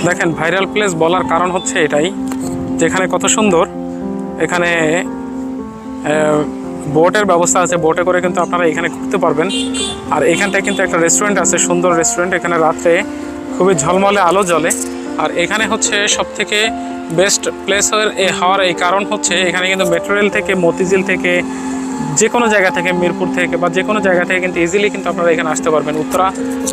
দেখেন viral place বলার কারণ হচ্ছে এটাই, যেখানে কত সুন্দর এখানে বোটের ব্যবস্থা আছে, বোটে করে কিন্তু আপনারা এখানে ঘুরতে পারবেন। আর এখানটায় কিন্তু একটা রেস্টুরেন্ট আছে, সুন্দর রেস্টুরেন্ট, এখানে রাত্রে খুবই ঝলমলে আলো জ্বলে। আর এখানে হচ্ছে সবথেকে বেস্ট প্লেস হওয়ার এই কারণ হচ্ছে এখানে কিন্তু মেট্রো রেল থেকে, মতিঝিল থেকে, যে কোনো জায়গা থেকে, মিরপুর থেকে বা যে কোনো জায়গা থেকে কিন্তু ইজিলি কিন্তু আপনারা এখানে আসতে পারবেন। উত্তরা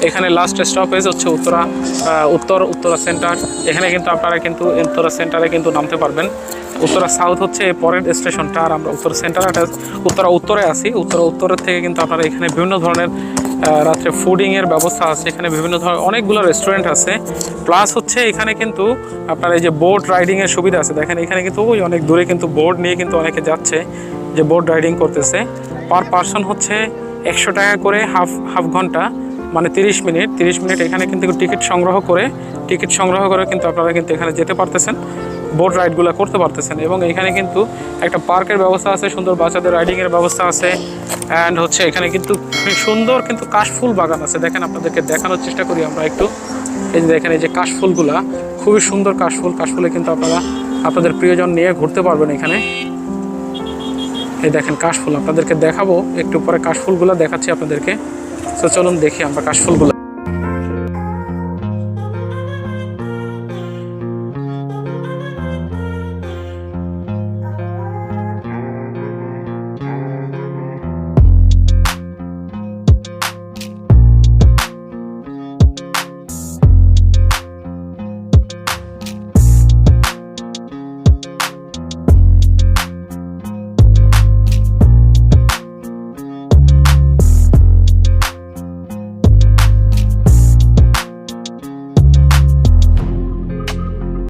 এখানে লাস্ট স্টপেজ হচ্ছে উত্তরা সেন্টার, এখানে কিন্তু আপনারা কিন্তু উত্তরা সেন্টারে কিন্তু নামতে পারবেন। উত্তরা সাউথ হচ্ছে পরের স্টেশনটা, আর আমরা উত্তরা সেন্টারটা উত্তরে আসি। উত্তরের থেকে কিন্তু আপনারা এখানে বিভিন্ন ধরনের রাত্রে ফুডিংয়ের ব্যবস্থা আছে, এখানে বিভিন্ন ধরনের অনেকগুলো রেস্টুরেন্ট আছে। প্লাস হচ্ছে এখানে কিন্তু আপনার এই যে বোট রাইডিংয়ের সুবিধা আছে। দেখেন এখানে কিন্তু ওই অনেক দূরে কিন্তু বোট নিয়ে কিন্তু অনেকে যাচ্ছে, যে বোট রাইডিং করতেছে। পার পারসন হচ্ছে 100 টাকা করে হাফ ঘন্টা, মানে 30 মিনিট। এখানে কিন্তু টিকিট সংগ্রহ করে কিন্তু আপনারা কিন্তু এখানে যেতে পারতেছেন, বোট রাইডগুলো করতে পারতেছেন। এবং এখানে কিন্তু একটা পার্কের ব্যবস্থা আছে, সুন্দর বাচ্চাদের রাইডিংয়ের ব্যবস্থা আছে। অ্যান্ড হচ্ছে এখানে কিন্তু সুন্দর কিন্তু কাশফুল বাগান আছে। দেখেন আপনাদেরকে দেখানোর চেষ্টা করি আমরা একটু। এই যে দেখেন, এই যে কাশফুলগুলা, খুবই সুন্দর কাশফুলে কিন্তু আপনারা আপনাদের প্রিয়জন নিয়ে ঘুরতে পারবেন এখানে। এই দেখেন কাশফুল, আপনাদেরকে দেখাবো একটু পরে, কাশফুলগুলো দেখাচ্ছি আপনাদেরকে। তো চলুন দেখি আমরা কাশফুলগুলো।